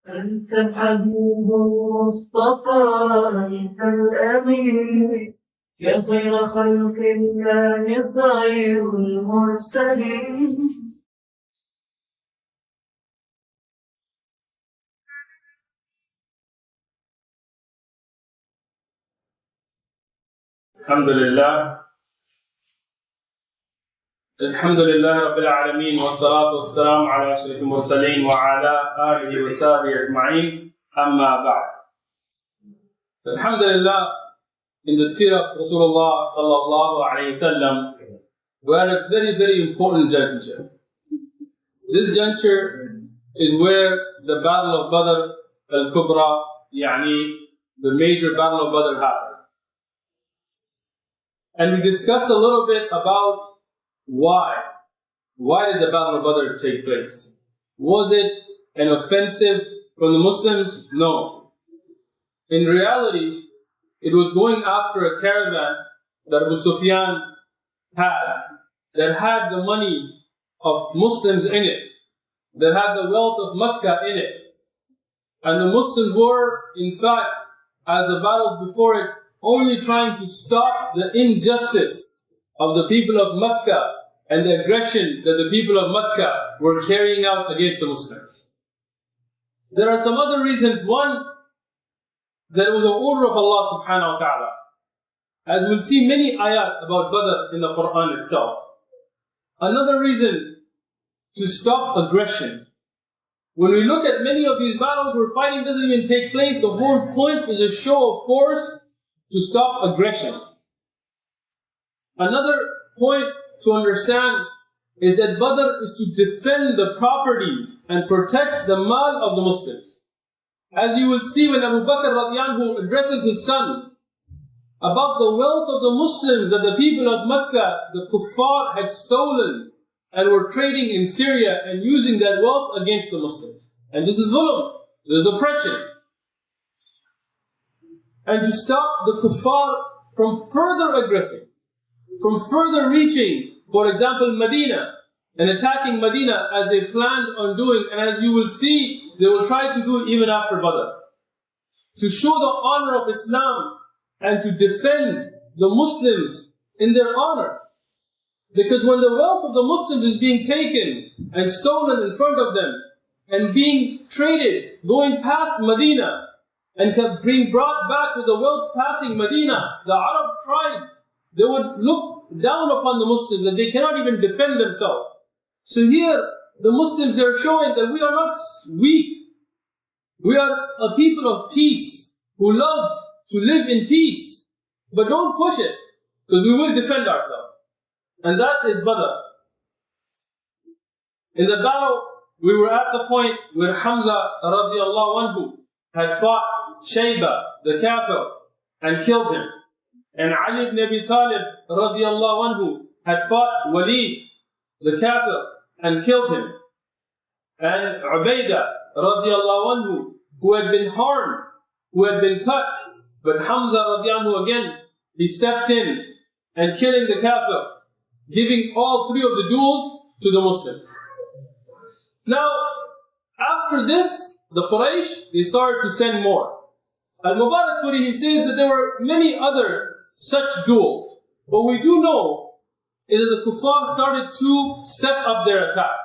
أنت الحبيب المصطفى أنت الأمين يا خير خلق الله خير المرسلين. الحمد لله رب العالمين والصلاة والسلام على أشرف المرسلين وعلى آله وصحبه أجمعين أما بعد. Alhamdulillah, in the Seerat of Rasulullah sallallahu alayhi wa sallam, we are at a very, very important juncture. This juncture is where the Battle of Badr al-Kubra, the major Battle of Badr happened. And we discussed a little bit about why. Why did the Battle of Badr take place? Was it an offensive from the Muslims? No. In reality, it was going after a caravan that Abu Sufyan had, that had the money of Muslims in it, that had the wealth of Mecca in it. And the Muslims were, in fact, as the battles before it, only trying to stop the injustice of the people of Mecca and the aggression that the people of Mecca were carrying out against the Muslims. There are some other reasons. One, that it was an order of Allah subhanahu wa ta'ala. As we'll see many ayat about Badr in the Qur'an itself. Another reason, to stop aggression. When we look at many of these battles where fighting doesn't even take place, the whole point is a show of force to stop aggression. Another point to understand is that Badr is to defend the properties and protect the mal of the Muslims. As you will see when Abu Bakr radiallahu anhu addresses his son about the wealth of the Muslims that the people of Mecca, the kuffar, had stolen and were trading in Syria and using that wealth against the Muslims. And this is dhulm, this is oppression. And to stop the kuffar from further aggressing, from further reaching, for example, Medina, and attacking Medina as they planned on doing, and as you will see, they will try to do it even after Badr. To show the honor of Islam and to defend the Muslims in their honor. Because when the wealth of the Muslims is being taken and stolen in front of them, and being traded, going past Medina, and being brought back with the wealth passing Medina, the Arab tribes, they would look down upon the Muslims and they cannot even defend themselves. So here, the Muslims are showing that we are not weak. We are a people of peace, who love to live in peace. But don't push it, because we will defend ourselves. And that is Badr. In the battle, we were at the point where Hamza radiallahu anhu had fought Shayba, the kafir, and killed him. And Ali ibn Abi Talib radiallahu anhu had fought Walid, the kafir, and killed him. And Ubaidah radiallahu anhu, who had been harmed, who had been cut, but Hamza radiallahu anhu again, he stepped in and killing the kafir, giving all three of the duels to the Muslims. Now, after this, the Quraysh, they started to send more. Al-Mubarakpuri, he says that there were many other such duels. What we do know is that the kuffar started to step up their attack.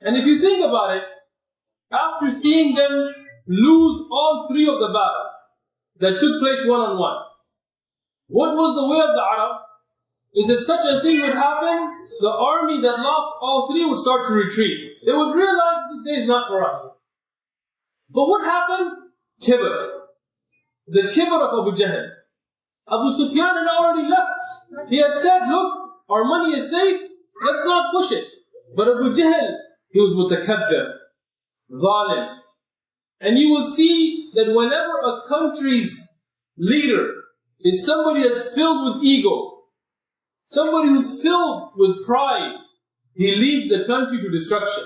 And if you think about it, after seeing them lose all three of the battles that took place one-on-one, what was the way of the Arab? Is that such a thing would happen, the army that lost all three would start to retreat. They would realize this day is not for us. But what happened? Kibr. The kibr of Abu Jahl. Abu Sufyan had already left. He had said, look, our money is safe, let's not push it. But Abu Jahl, he was mutakabbir, zalim. And you will see that whenever a country's leader is somebody that's filled with ego, somebody who's filled with pride, he leads the country to destruction.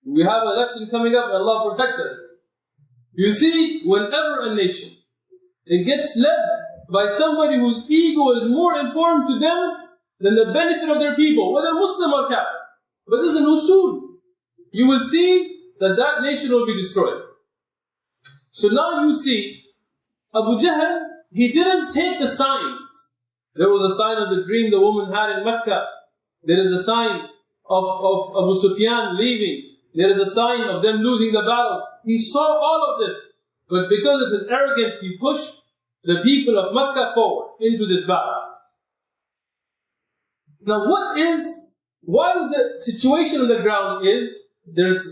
We have an election coming up, and Allah protect us. You see, whenever a nation, it gets led by somebody whose ego is more important to them than the benefit of their people, whether Muslim or Kafir. But this is an usul. You will see that that nation will be destroyed. So now you see, Abu Jahl, he didn't take the signs. There was a sign of the dream the woman had in Mecca. There is a sign of Abu Sufyan leaving. There is a sign of them losing the battle. He saw all of this. But because of his arrogance, he pushed the people of Mecca forward into this battle. Now while the situation on the ground is, there's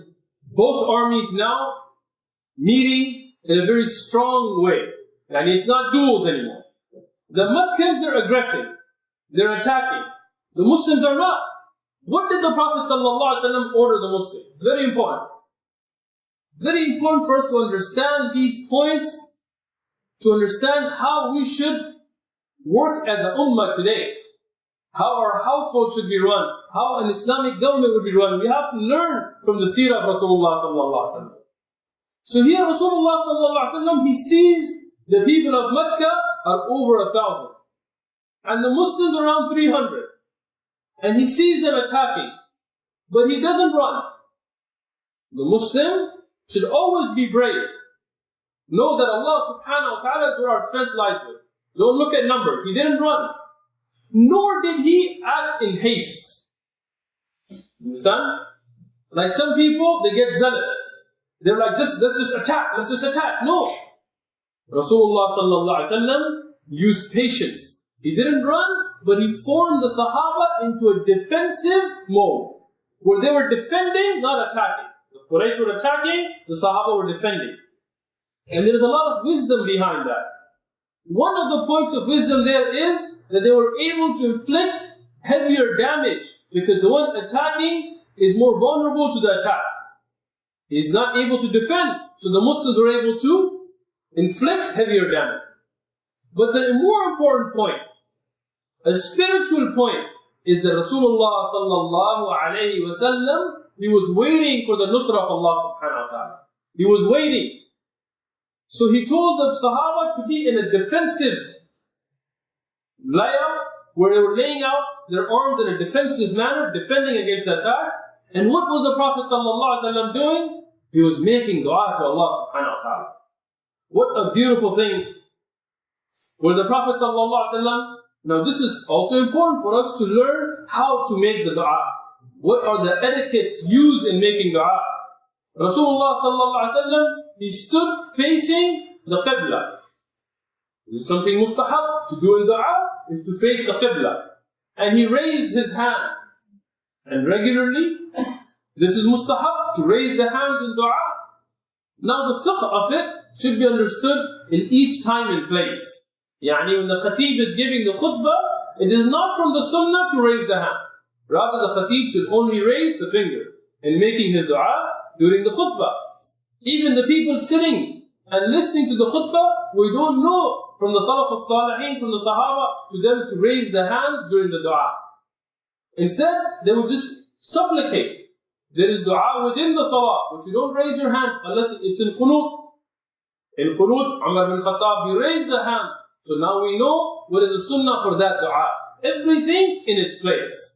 both armies now meeting in a very strong way. And it's not duels anymore. The Meccans are aggressing. They're attacking. The Muslims are not. What did the Prophet ﷺ order the Muslims? It's very important. Very important for us to understand these points, to understand how we should work as an ummah today, how our household should be run, how an Islamic government would be run. We have to learn from the seerah of Rasulullah ﷺ. So here Rasulullah ﷺ, he sees the people of Mecca are over 1,000 and the Muslims around 300. And he sees them attacking, but he doesn't run. The Muslim should always be brave. Know that Allah subhanahu wa ta'ala is where our strength lies with. Don't look at numbers. He didn't run. Nor did he act in haste. Understand? Like some people, they get zealous. They're like, let's just attack. No. Rasulullah sallallahu alaihi wasallam used patience. He didn't run, but he formed the Sahaba into a defensive mode, where they were defending, not attacking. The Quraysh were attacking, the Sahaba were defending. And there is a lot of wisdom behind that. One of the points of wisdom there is that they were able to inflict heavier damage, because the one attacking is more vulnerable to the attack. He's not able to defend, so the Muslims were able to inflict heavier damage. But the more important point, a spiritual point, is that Rasulullah sallallahu alayhi wa sallam, he was waiting for the nusrah of Allah subhanahu wa ta'ala. He was waiting. So he told the Sahaba to be in a defensive layout, where they were laying out their arms in a defensive manner, defending against attack. And what was the Prophet sallallahu alaihi wasallam doing? He was making dua to Allah subhanahu wa ta'ala. What a beautiful thing. For the Prophet sallallahu alaihi wasallam, now this is also important for us to learn how to make the dua. What are the etiquettes used in making dua? Rasulullah sallallahu alaihi wasallam, he stood facing the Qibla. This is something mustahab to do in dua, is to face the Qibla. And he raised his hand. And regularly, this is mustahab, to raise the hands in dua. Now the fiqh of it should be understood in each time and place. Yani when the khatib is giving the khutbah, it is not from the sunnah to raise the hands. Rather the khatib should only raise the finger in making his dua during the khutbah. Even the people sitting and listening to the khutbah, we don't know from the Salaf al-Salihin, from the Sahaba, to them to raise the hands during the dua. Instead, they would just supplicate. There is dua within the salah, but you don't raise your hand unless it's in qunut. In qunut, Umar bin Khattab, he raised the hand. So now we know what is the sunnah for that dua. Everything in its place.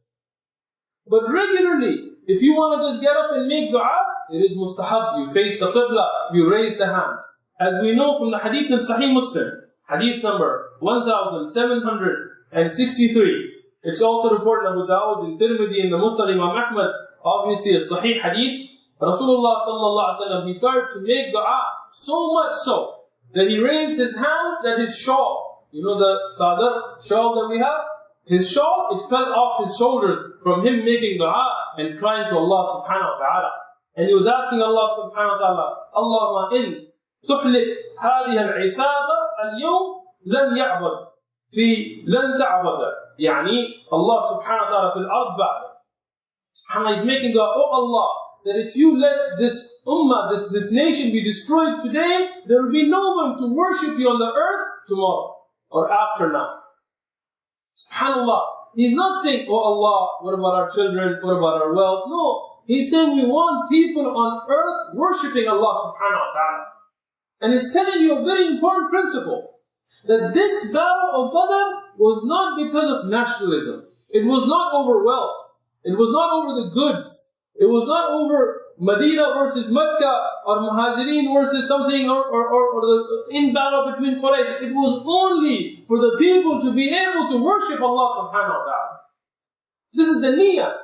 But regularly, if you want to just get up and make dua, it is mustahab. You face the qibla, you raise the hands. As we know from the hadith in Sahih Muslim, hadith number 1763. It's also reported in Abu Dawud, in Tirmidhi, in the Musnad Imam Ahmad, obviously a Sahih hadith. Rasulullah sallallahu alaihi wasallam, he started to make dua so much so that he raised his hands, that his shawl, you know the sadar shawl that we have, his shawl, it fell off his shoulders from him making dua and crying to Allah subhanahu wa ta'ala. And he was asking Allah subhanahu wa ta'ala, Allahumma in tuhlik hadhihi al-'isaba al-yawm lam ya'bad fi lam ta'bada. Yani Allah subhanahu wa ta'ala fil ard ba'da. SubhanAllah, he's making dua, oh Allah, that if you let this ummah, this nation be destroyed today, there will be no one to worship you on the earth tomorrow or after now. SubhanAllah, he's not saying, oh Allah, what about our children, what about our wealth? No, he's saying we want people on earth worshipping Allah subhanahu wa ta'ala. And he's telling you a very important principle, that this battle of Badr was not because of nationalism. It was not over wealth. It was not over the goods. It was not over Medina versus Mecca, or Muhajirin versus something, or the in battle between Quraysh. It was only for the people to be able to worship Allah subhanahu wa ta'ala. This is the niyyah.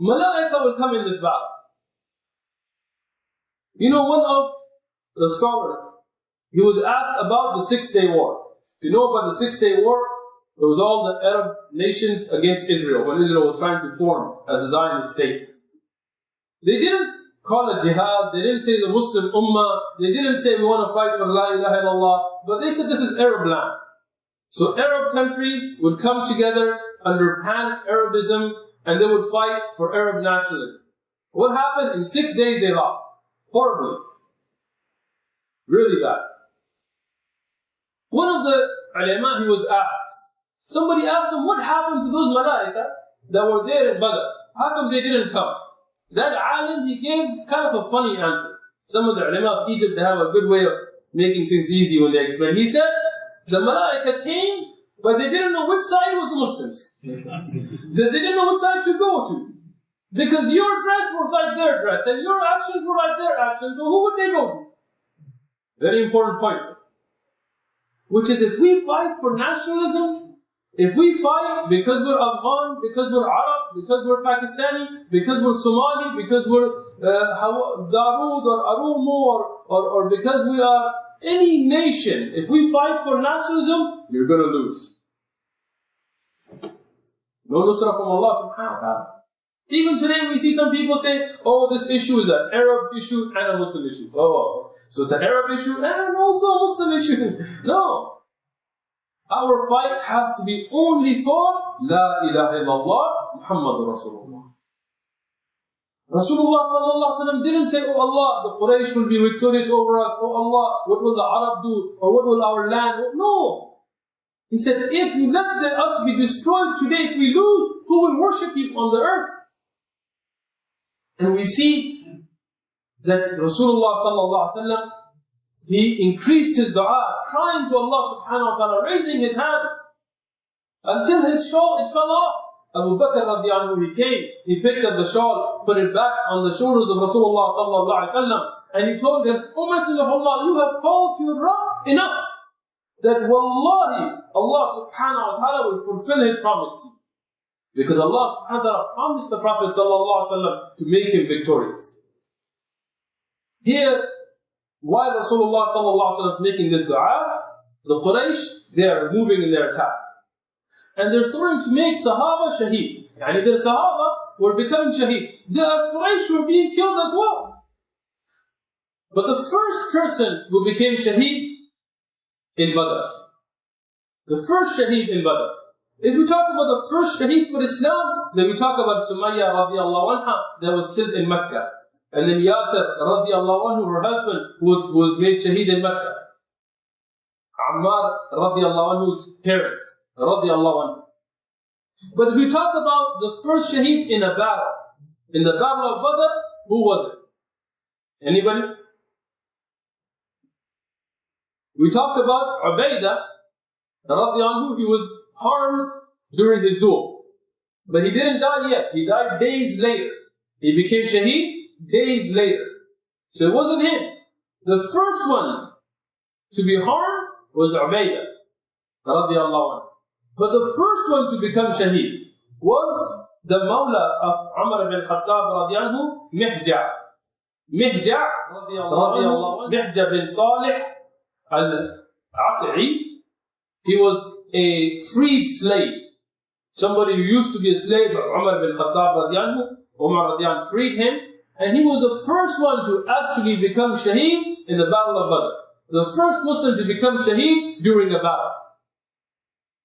Malaika will come in this battle. You know, one of the scholars, he was asked about the 6-day war. If you know about the 6-day war, it was all the Arab nations against Israel, when Israel was trying to form as a Zionist state. They didn't call it jihad, they didn't say the Muslim ummah, they didn't say we want to fight for la ilaha illallah, but they said this is Arab land. So Arab countries would come together under pan-Arabism and they would fight for Arab nationalism. What happened? In 6 days they lost. Horribly. Really bad. One of the ulama, he was asked, somebody asked him, what happened to those malaika that were there in Badr? How come they didn't come? That alim, he gave kind of a funny answer. Some of the ulama of Egypt, they have a good way of making things easy when they explain. He said, the malaika came, but they didn't know which side was the Muslims. They didn't know which side to go to. Because your dress was like their dress, and your actions were like their actions, so who would they go to? Very important point. Which is, if we fight for nationalism, if we fight because we're Afghan, because we're Arab, because we're Pakistani, because we're Somali, because we're Dawood or Arumo, or because we are any nation, if we fight for nationalism, you're going to lose. No nusra from Allah subhanahu wa ta'ala. Even today we see some people say, oh, this issue is an Arab issue and a Muslim issue. Oh, so it's an Arab issue and also a Muslim issue. No. Our fight has to be only for La ilaha illallah Muhammadur Rasulullah. Rasulullah sallallahu alaihi wasallam didn't say, oh Allah, the Quraysh will be victorious over us. Oh Allah, what will the Arab do? Or what will our land? No. He said, if you let us be destroyed today, if we lose, who will worship you on the earth? And we see that Rasulullah sallallahu alaihi wasallam, he increased his dua, crying to Allah subhanahu wa ta'ala, raising his hand, until his shawl, it fell off. Abu Bakr radiallahu anhu, he came, he picked up the shawl, put it back on the shoulders of Rasulullah sallallahu alaihi wasallam, and he told him, O Messenger of Allah, you have called to your Rabb enough, that wallahi, Allah subhanahu wa ta'ala will fulfill his promise to you. Because Allah subhanahu wa ta'ala promised the Prophet sallallahu alaihi wasallam to make him victorious. Here, while Rasulullah sallallahu alaihi wasallam is making this dua, the Quraysh, they are moving in their attack. And they're starting to make Sahaba shaheed. Yani their Sahaba were becoming shaheed. The Quraysh were being killed as well. But the first person who became shaheed in Badr, the first shaheed in Badr. If we talk about the first shaheed for Islam, then we talk about Sumayya radiallahu anha that was killed in Mecca. And then Yasir radiallahu anhu, her husband, who was made shaheed in Mecca. Ammar radiallahu anhu's parents radiallahu anhu. But if we talk about the first shaheed in a battle, in the battle of Badr, who was it? Anybody? We talked about Ubaidah radiallahu anhu. He was harmed during his duel. But he didn't die yet. He died days later. He became shaheed days later. So it wasn't him. The first one to be harmed was Ubaidah radiallahu anhu. But the first one to become shaheed was the Mawla of Umar ibn Khattab radiallahu anhu, Mihja. Mihja radiallahu anhu, Mihja bin Salih al-Aq'i. He was a freed slave. Somebody who used to be a slave of Umar ibn Khattab radiallahu anhu. Umar radiallahu anhu freed him. And he was the first one to actually become shaheed in the battle of Badr. The first Muslim to become shaheed during a battle.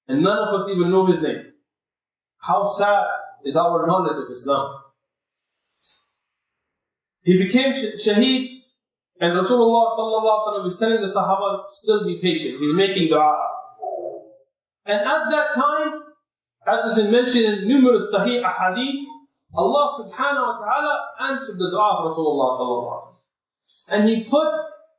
And none of us even know his name. How sad is our knowledge of Islam. He became shaheed, and Rasulullah sallallahu alaihi wasallam is telling the Sahaba, still be patient. He's making dua. And at that time, as has been mentioned in numerous Sahih ahadith, Allah subhanahu wa ta'ala answered the dua of Rasulullah sallallahu alaihi wasallam. And He put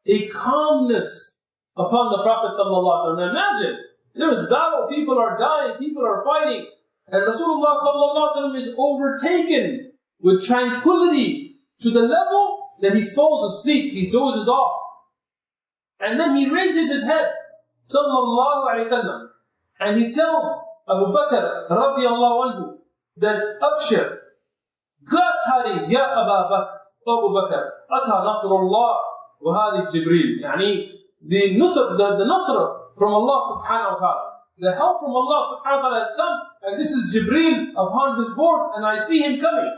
a calmness upon the Prophet sallallahu alaihi wasallam. Imagine, there is battle, people are dying, people are fighting, and Rasulullah sallallahu alaihi wasallam is overtaken with tranquility to the level that he falls asleep, he dozes off. And then he raises his head, sallallahu alayhi wa sallam, and he tells Abu Bakr radiallahu anhu that Abshir, glad tidings, Ya Abu Bakr, Ata Nasrullah wa hadi Jibreel. Yani the Nasr from Allah subhanahu wa ta'ala. The help from Allah subhanahu wa ta'ala has come, and this is Jibreel upon his horse, and I see him coming.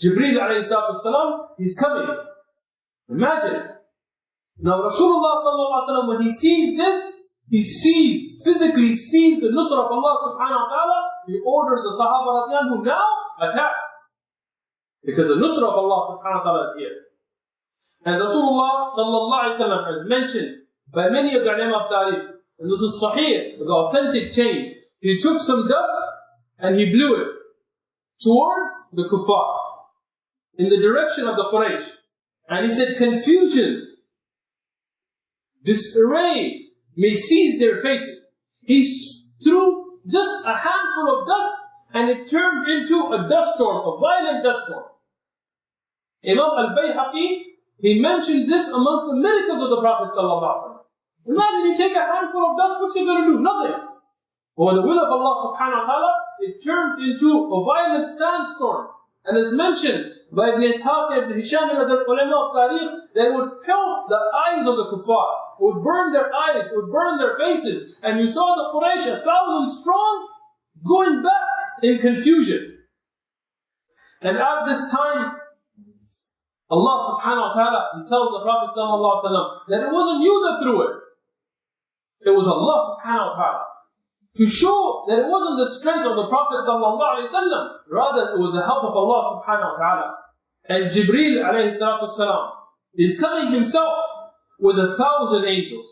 Jibreel alayhi salatu wasalam, he's coming. Imagine. Now Rasulullah sallallahu alayhi wa sallam, when he sees this, he physically sees the nusra of Allah subhanahu wa ta'ala, he orders the Sahaba radiallahu anhu now attack. Because the nusra of Allah subhanahu wa ta'ala is here. And Rasulullah sallallahu alayhi wa sallam has mentioned by many of the ulama of Tariq, and this is Sahih, the authentic chain, he took some dust and he blew it towards the kuffar, in the direction of the Quraysh. And he said, confusion, disarray may seize their faces. He threw just a handful of dust and it turned into a dust storm, a violent dust storm. Imam al-Bayhaqi, he mentioned this amongst the miracles of the Prophet sallallahu alaihi wasallam. Imagine you take a handful of dust, what's it going to do? Nothing. But with the will of Allah subhanahu wa ta'ala, it turned into a violent sandstorm. And as mentioned by Ibn Ishaq, Ibn Hisham, and other ulama of Tariq, that would pelt the eyes of the kuffar, would burn their eyes, would burn their faces. And you saw the Quraysh, 1,000 strong, going back in confusion. And at this time, Allah subhanahu wa ta'ala, he tells the Prophet sallallahu alaihi wasallam that it wasn't you that threw it. It was Allah subhanahu wa ta'ala. To show that it wasn't the strength of the Prophet sallallahu alaihi wasallam, rather it was the help of Allah subhanahu wa ta'ala. And Jibreel alayhi salatu wasalam is coming himself with 1,000 angels.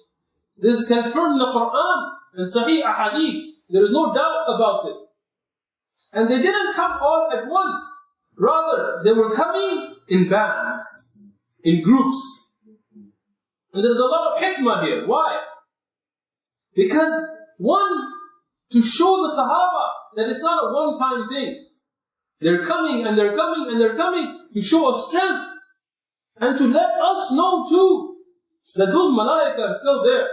This is confirmed in the Qur'an and Sahih Ahadith. There is no doubt about this. And they didn't come all at once. Rather, they were coming in bands, in groups. And there's a lot of hikmah here. Why? Because one, to show the Sahaba that it's not a one-time thing. They're coming and they're coming and they're coming to show us strength. And to let us know too that those malaika are still there.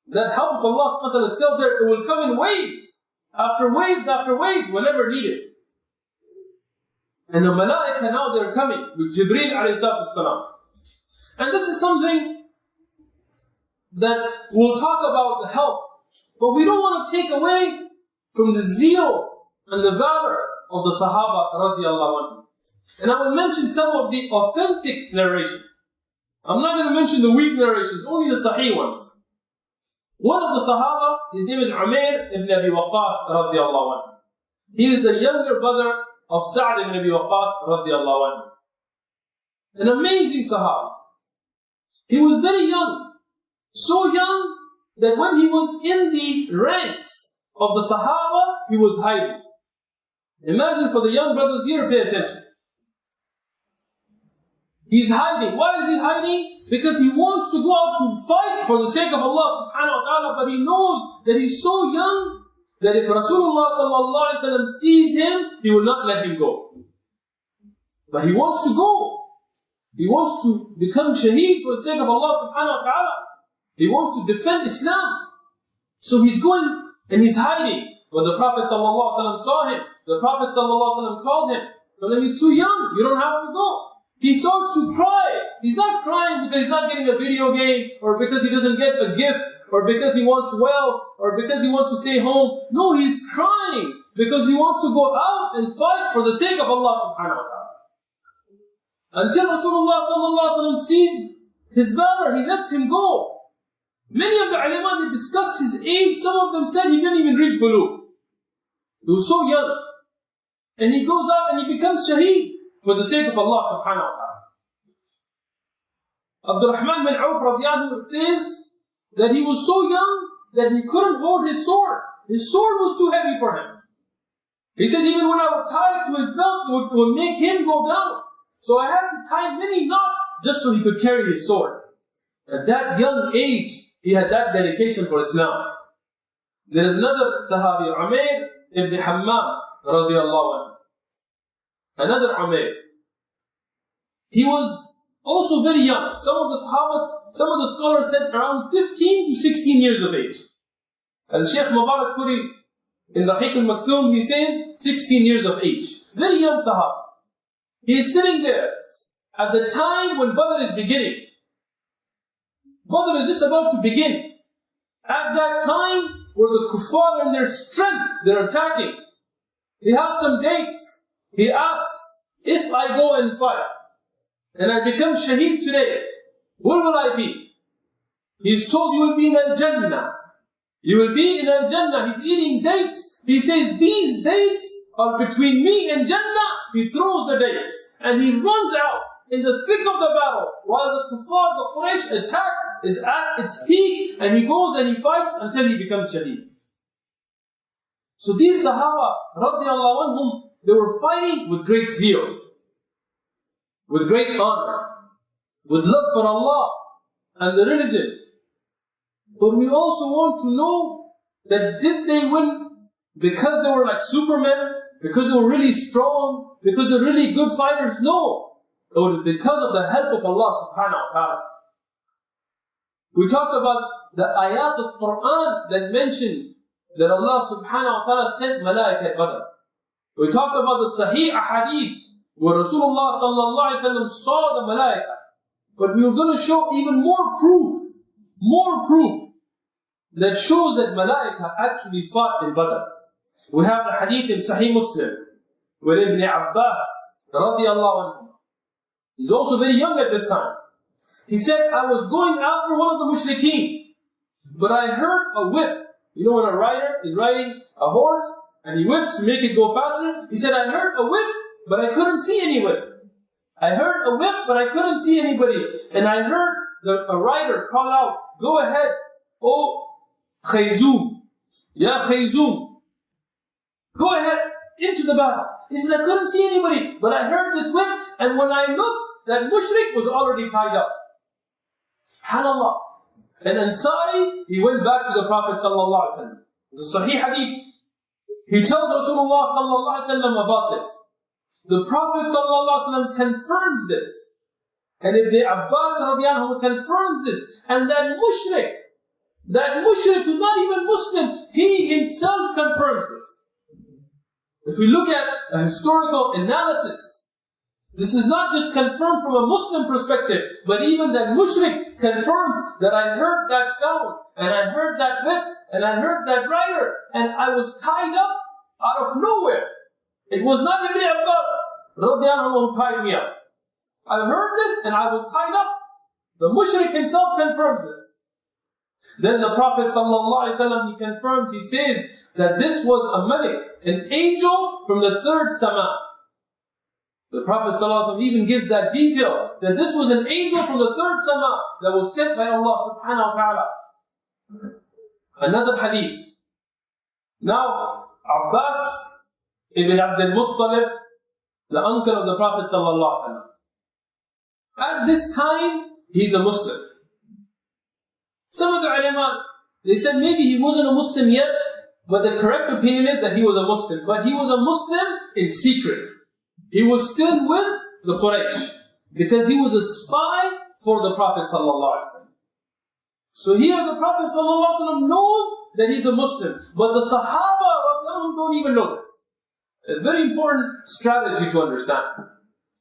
That help of Allah is still there. It will come in waves after waves after waves whenever needed. And the malaika now they're coming with Jibreel alayhi salatu wasalam. And this is something that we'll talk about the help. But we don't want to take away from the zeal and the valor of the Sahaba radiallahu anhu. And I will mention some of the authentic narrations. I'm not going to mention the weak narrations, only the Sahih ones. One of the Sahaba, his name is Umair ibn Abi Waqqas radiallahu anhu. He is the younger brother of Sa'd ibn Abi Waqqas radiallahu anhu. An amazing Sahaba. He was very young. So young that when he was in the ranks of the Sahaba, he was hiding. Imagine for the young brothers here, pay attention. He's hiding. Why is he hiding? Because he wants to go out to fight for the sake of Allah subhanahu wa ta'ala, but he knows that he's so young that if Rasulullah sallallahu alaihi wasallam sees him, he will not let him go. But he wants to go. He wants to become shaheed for the sake of Allah subhanahu wa ta'ala. He wants to defend Islam. So he's going and he's hiding. When the Prophet sallallahu alaihi wasallam saw him, the Prophet sallallahu alaihi wasallam called him. So then he's too young, you don't have to go. He starts to cry. He's not crying because he's not getting a video game, or because he doesn't get a gift, or because he wants wealth, or because he wants to stay home. No, he's crying because he wants to go out and fight for the sake of Allah subhanahu wa ta'ala. Until Rasulullah sallallahu alaihi wasallam sees his valor, he lets him go. Many of the ulama, they discuss his age. Some of them said he didn't even reach bulugh. He was so young. And he goes out and he becomes shaheed for the sake of Allah subhanahu wa ta'ala. Abdurrahman bin Auf radiallahu anhu says that he was so young that he couldn't hold his sword. His sword was too heavy for him. He said even when I would tie it to his belt, it would make him go down. So I had to tie many knots just so he could carry his sword. At that young age, he had that dedication for Islam. There is another Sahabi, Umair ibn Hammam radiallahu anhu. another Umayr. He was also very young. Some of the Sahabas, some of the scholars said around 15 to 16 years of age. And Shaykh Mubarak Puri in the Rahiq al-Maktoum, he says 16 years of age. Very young Sahaba. He is sitting there at the time when Badr is beginning. Badr is just about to begin. At that time where the kuffar in their strength, they're attacking. He has some dates. He asks, if I go and fight, and I become shaheed today, where will I be? He's told you will be in Al-Jannah. You will be in Al-Jannah. He's eating dates. He says, these dates are between me and Jannah. He throws the dates. And he runs out in the thick of the battle while the kuffar, the Quraysh attack is at its peak, and he goes and he fights until he becomes shaheed. So these Sahaba, radiallahu anhum, they were fighting with great zeal, with great honor, with love for Allah and the religion. But we also want to know that did they win because they were like supermen, because they were really strong, because they're really good fighters? No. It was because of the help of Allah subhanahu wa ta'ala. We talked about the ayat of Qur'an that mentioned that Allah subhanahu wa ta'ala sent malaika at Badr. We talked about the Sahih Ahadith where Rasulullah sallallahu alayhi wa sallam saw the malaika. But we were going to show even more proof that shows that malaika actually fought in Badr. We have the hadith in Sahih Muslim where Ibn Abbas radiallahu anhu, he's also very young at this time. He said, I was going after one of the mushrikeen, but I heard a whip. You know when a rider is riding a horse and he whips to make it go faster? He said, I heard a whip, but I couldn't see any whip. I heard a whip, but I couldn't see anybody. And I heard a rider call out, go ahead, O 𝐒𝐮𝐬, ya 𝐒𝐮𝐬. Go ahead into the battle. He says, I couldn't see anybody, but I heard this whip, and when I looked, that mushrik was already tied up. SubhanAllah. And Ansari, he went back to the Prophet sallallahu alaihi wasallam. It's a Sahih hadith. He tells Rasulullah sallallahu alaihi wasallam about this. The Prophet sallallahu alaihi wasallam confirms this. And Ibn Abbas radiallahu anhu confirms this. And that mushrik who's not even Muslim, he himself confirms this. If we look at a historical analysis, this is not just confirmed from a Muslim perspective, but even that mushrik confirms that I heard that sound, and I heard that whip, and I heard that rider, and I was tied up out of nowhere. It was not Ibn Abbas radiallahu anhu who tied me up. I heard this and I was tied up. The mushrik himself confirmed this. Then the Prophet sallallahu alaihi wasallam, he confirms, he says that this was a malik, an angel from the third sama. The Prophet ﷺ even gives that detail, that this was an angel from the third sama that was sent by Allah subhanahu wa ta'ala. Another hadith. Now, Abbas ibn Abdul Muttalib, the uncle of the Prophet ﷺ. At this time, he's a Muslim. Some of the ulama, they said maybe he wasn't a Muslim yet, but the correct opinion is that he was a Muslim. But he was a Muslim in secret. He was still with the Quraysh because he was a spy for the Prophet ﷺ. So here the Prophet ﷺ knows that he's a Muslim, but the Sahaba don't even know this. It's a very important strategy to understand.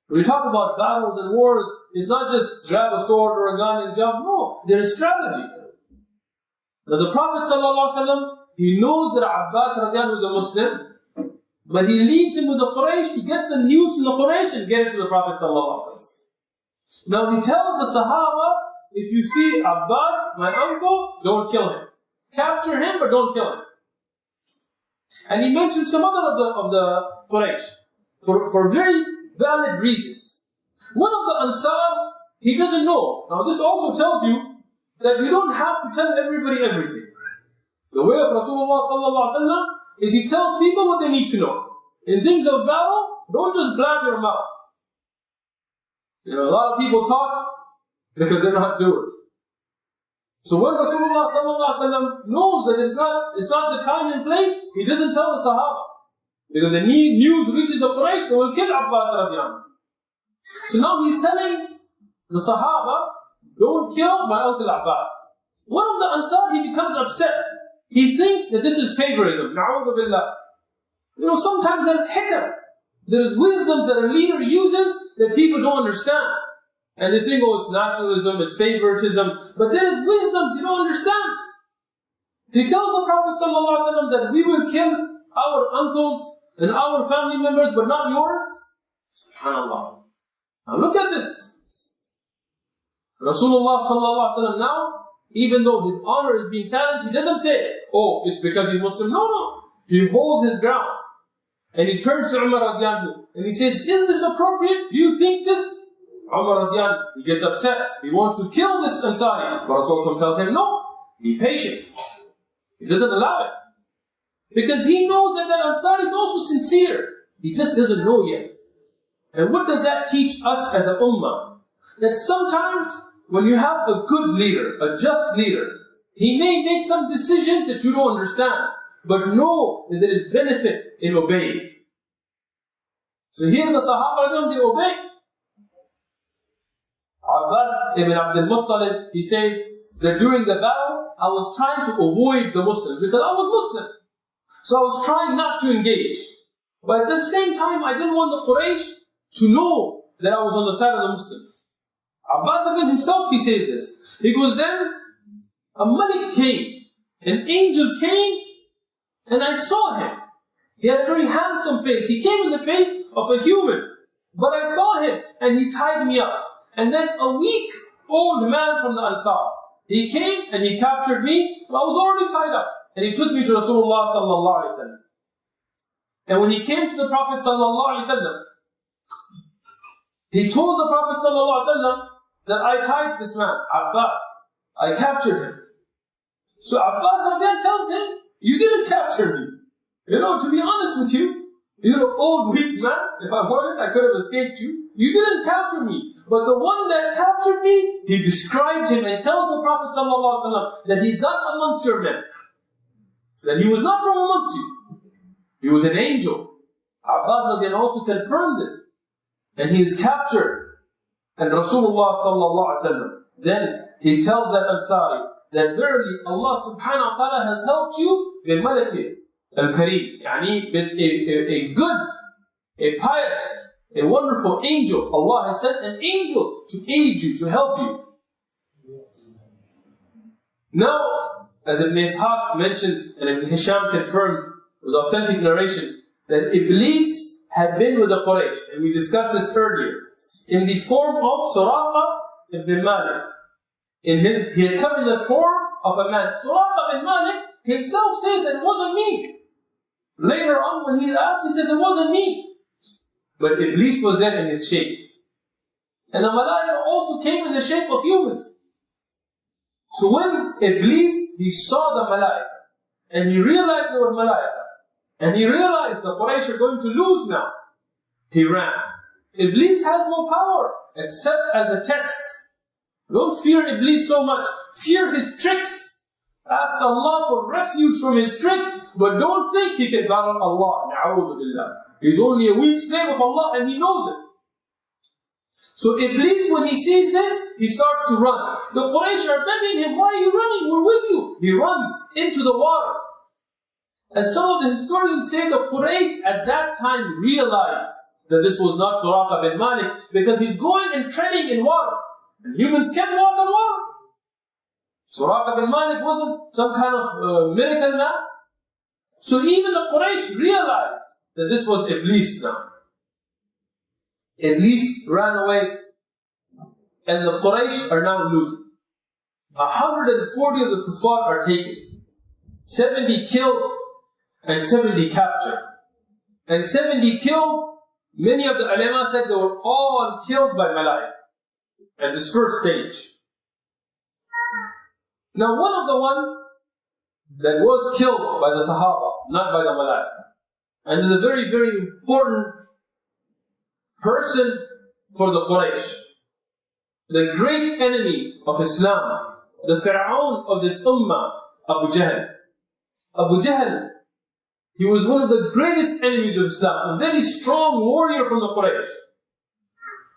When we talk about battles and wars, it's not just grab a sword or a gun and jump. No, there is strategy. Now the Prophet ﷺ, he knows that Abbas radiallahu anhu is a Muslim, but he leaves him with the Quraysh to get the news from the Quraysh and get it to the Prophet ﷺ. Now he tells the Sahaba, if you see Abbas, my uncle, don't kill him. Capture him, but don't kill him. And he mentions some other of the Quraysh for very valid reasons. One of the Ansar, he doesn't know. Now this also tells you that you don't have to tell everybody everything. The way of Rasulullah sallallahu alaihi wasallam is he tells people what they need to know. In things of battle, don't just blab your mouth. You know, a lot of people talk because they're not doers. So when Rasulullah sallallahu alaihi wasallam knows that it's not the time and place, he doesn't tell the Sahaba. Because the news reaches the Quraysh, they will kill Abbas radiallahu anhu. So now he's telling the Sahaba, don't kill my uncle Abbas. One of the Ansar, he becomes upset. He thinks that this is favorism. Na'udhu billah. You know, sometimes there's hikam. There is wisdom that a leader uses that people don't understand. And they think, oh, it's nationalism, it's favoritism. But there is wisdom you don't understand. He tells the Prophet ﷺ that we will kill our uncles and our family members, but not yours. SubhanAllah. Now look at this. Rasulullah ﷺ now, even though his honor is being challenged, he doesn't say, oh, it's because he's Muslim. No. He holds his ground. And he turns to Umar radiallahu anhu and he says, is this appropriate? Do you think this? Umar radiallahu anhu, he gets upset. He wants to kill this Ansari. But Rasulullah tells him, no, be patient. He doesn't allow it. Because he knows that Ansari is also sincere. He just doesn't know yet. And what does that teach us as a ummah? That sometimes when you have a good leader, a just leader, he may make some decisions that you don't understand. But know that there is benefit in obeying. So here the Sahaba, they obey. Abbas ibn Abdul Muttalib, he says that during the battle, I was trying to avoid the Muslims because I was Muslim. So I was trying not to engage. But at the same time, I didn't want the Quraysh to know that I was on the side of the Muslims. Abbas ibn himself, he says this. He goes, then a Malik came, an angel came, and I saw him. He had a very handsome face. He came in the face of a human. But I saw him and he tied me up. And then a weak old man from the Ansar, he came and he captured me. I was already tied up. And he took me to Rasulullah sallallahu alaihi wasallam. And when he came to the Prophet sallallahu alaihi wasallam, he told the Prophet sallallahu alaihi wasallam that I tied this man, Abbas. I captured him. So Abbas again tells him, you didn't capture me. You know, to be honest with you, you're an old weak man. If I wanted, I could have escaped you. You didn't capture me. But the one that captured me, he describes him and tells the Prophet ﷺ that he's not amongst your men. That he was not from amongst you. He was an angel. Abbas again also confirmed this. And he is captured. And Rasulullah ﷺ, then he tells that Ansari, that verily Allah subhanahu wa ta'ala has helped you with Malaki al-Kareem, yani with a good, a pious, a wonderful angel. Allah has sent an angel to aid you, to help you. Now, as Ibn Ishaq mentions, and Ibn Hisham confirms with authentic narration, that Iblis had been with the Quraysh, and we discussed this earlier, in the form of Suraqa ibn Malik. He had come in the form of a man. Suraqa ibn Malik himself says that it wasn't me. Later on when he's asked, he says it wasn't me. But Iblis was there in his shape. And the Malaika also came in the shape of humans. So when Iblis, he saw the Malaika, and he realized they were Malaika, and he realized the Quraysh are going to lose now, he ran. Iblis has no power except as a test. Don't fear Iblis so much. Fear his tricks. Ask Allah for refuge from his tricks, but don't think he can battle Allah. Na'udhu billah. He's only a weak slave of Allah and he knows it. So Iblis, when he sees this, he starts to run. The Quraysh are begging him, why are you running? We're with you. He runs into the water. As some of the historians say, the Quraysh at that time realized that this was not Suraqa bin Malik because he's going and treading in water. And humans can walk on water. Suraqa bin Malik wasn't some kind of miracle man. So even the Quraysh realized that this was Iblis now. Iblis ran away and the Quraysh are now losing. 140 of the kuffar are taken. 70 killed and 70 captured. And 70 killed, many of the ulama said they were all killed by Malaika at this first stage. Now one of the ones that was killed by the Sahaba, not by the Malaika, and is a very, very important person for the Quraysh, the great enemy of Islam, the Fir'aun of this ummah, Abu Jahl. Abu Jahl, He was one of the greatest enemies of Islam, a very strong warrior from the Quraysh.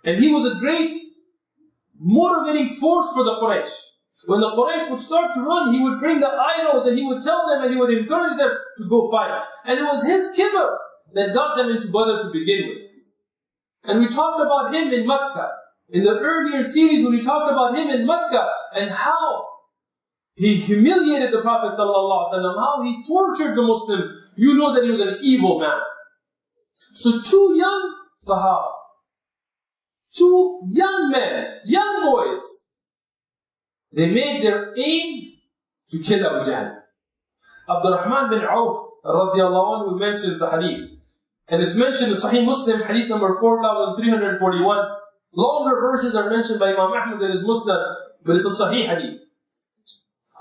And he was a great motivating force for the Quraysh. When the Quraysh would start to run, he would bring the idols and he would tell them and he would encourage them to go fight. And it was his kibr that got them into Badr to begin with. And we talked about him in Mecca. In the earlier series when we talked about him in Mecca and how he humiliated the Prophet ﷺ, how he tortured the Muslims, you know that he was an evil man. So two young Sahaba, two young men, young boys, they made their aim to kill Abu Jahl. Abdurrahman bin Auf radiallahu anhu mentions the hadith. And it's mentioned in Sahih Muslim, hadith number 4341. Longer versions are mentioned by Imam Ahmad in his Musnad, but it's a Sahih hadith.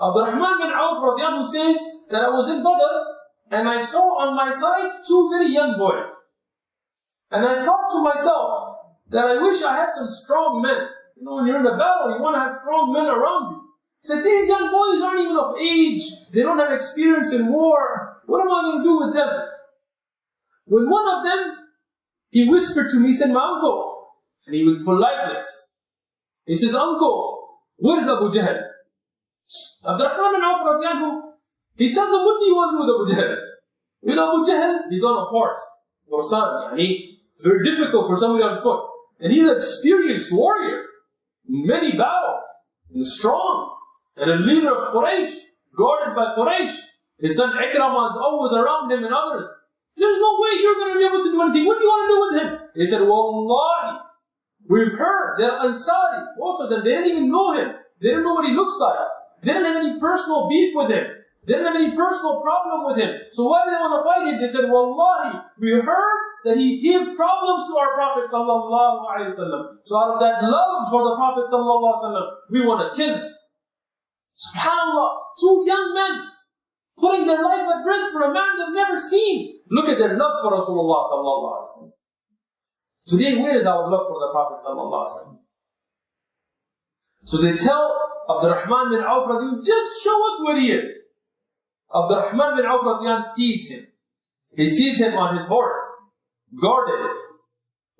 Abdurrahman bin Auf radiallahu anhu says that I was in Badr and I saw on my sides two very young boys. And I thought to myself that I wish I had some strong men. You know, when you're in a battle, you want to have strong men around you. He said, these young boys aren't even of age. They don't have experience in war. What am I going to do with them? When one of them, he whispered to me, he said, my uncle. And he with politeness, he says, uncle, where is Abu Jahl? Abdurrahman bin Auf radiallahu anhu, he tells him, what do you want to do with Abu Jahl? You know, Abu Jahl, he's on a horse for son. It's very difficult for somebody on foot. And he's an experienced warrior in many battles, and strong, and a leader of Quraysh, guarded by Quraysh. His son Ikramah is always around him and others. There's no way you're going to be able to do anything. What do you want to do with him? They said, Wallahi, we've heard they're Ansari. Both of them, they didn't even know him. They didn't know what he looks like. They didn't have any personal beef with him. They didn't have any personal problem with him. So why did they want to fight him? They said, Wallahi, we heard that he gave problems to our Prophet sallallahu alaihi wasallam. So out of that love for the Prophet sallallahu alaihi wasallam, we want to kill him. SubhanAllah, two young men putting their life at risk for a man they've never seen. Look at their love for Rasulullah sallallahu alaihi wasallam. Today, where is our love for the Prophet sallallahu alaihi wasallam? So they tell Abdurrahman bin Auf radiallahu anhu, just show us where he is. Abdurrahman bin Auf radiallahu anhu sees him. He sees him on his horse, guarded.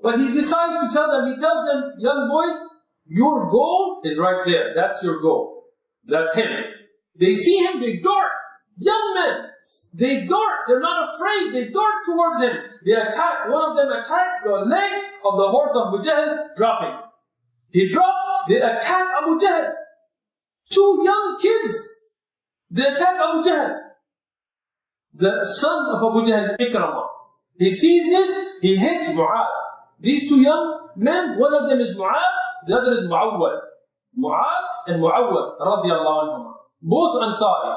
But he decides to tell them, he tells them, young boys, your goal is right there. That's your goal. That's him. They see him, they dart. Young men, they dart. They're not afraid. They dart towards him. They attack. One of them attacks the leg of the horse of Abu Jahl, dropping. He drops. They attack Abu Jahl. Two young kids. They attack Abu Jahl. The son of Abu Jahl, Ikramah. He sees this. He hits Mu'ad. These two young men, one of them is Mu'ad, the other is Mu'awwad. Mu'ad and Mu'awwad, radiallahu anhum. Both Ansari.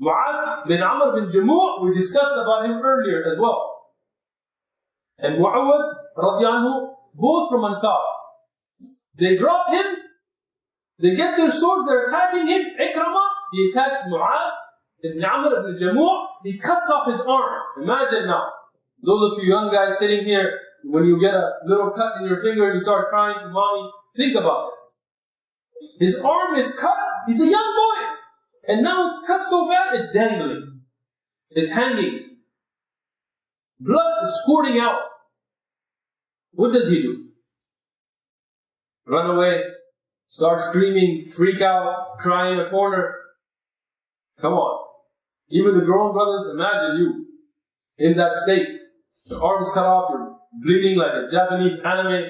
Mu'ad bin Amr bin Jamu', we discussed about him earlier as well. And Mu'awwad, radiallahu anhu, both from Ansar. They drop him, they get their swords, they're attacking him. Ikramah, he attacks Mu'ad ibn Amr ibn Jamu', he cuts off his arm. Imagine now, those of you young guys sitting here, when you get a little cut in your finger and you start crying to mommy, think about this. His arm is cut, he's a young boy, and now it's cut so bad, it's dangling. It's hanging. Blood is squirting out. What does he do? Run away, start screaming, freak out, cry in a corner. Come on. Even the grown brothers, imagine you in that state. The arms cut off, you're bleeding like a Japanese anime,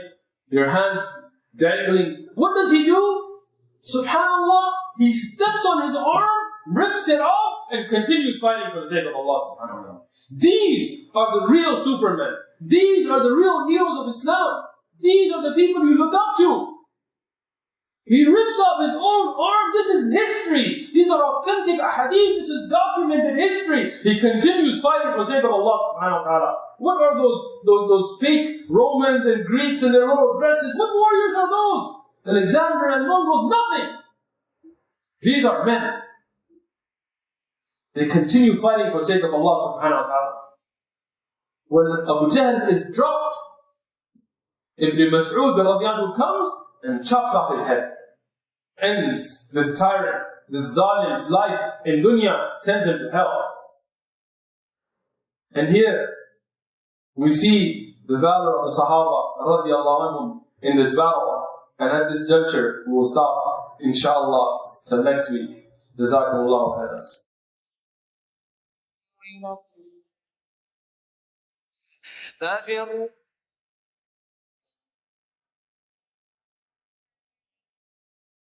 your hands dangling. What does he do? SubhanAllah, he steps on his arm, rips it off, and continues fighting for the sake of Allah subhanahu wa ta'ala. These are the real supermen. These are the real heroes of Islam. These are the people you look up to. He rips off his own arm. This is history. These are authentic hadith. This is documented history. He continues fighting for the sake of Allah subhanahu wa ta'ala. What are those fake Romans and Greeks in their little dresses? What warriors are those? Alexander and Mongols? Nothing. These are men. They continue fighting for the sake of Allah subhanahu wa ta'ala. When Abu Jahl is dropped, Ibn Mas'ud radiallahu anhu comes and chops off his head. Ends this tyrant, this zalim's life in dunya, sends him to hell. And here we see the valor of the Sahaba radiallahu anhum in this battle. And at this juncture, we will stop, inshallah, till next week. Jazakumullahu khairan.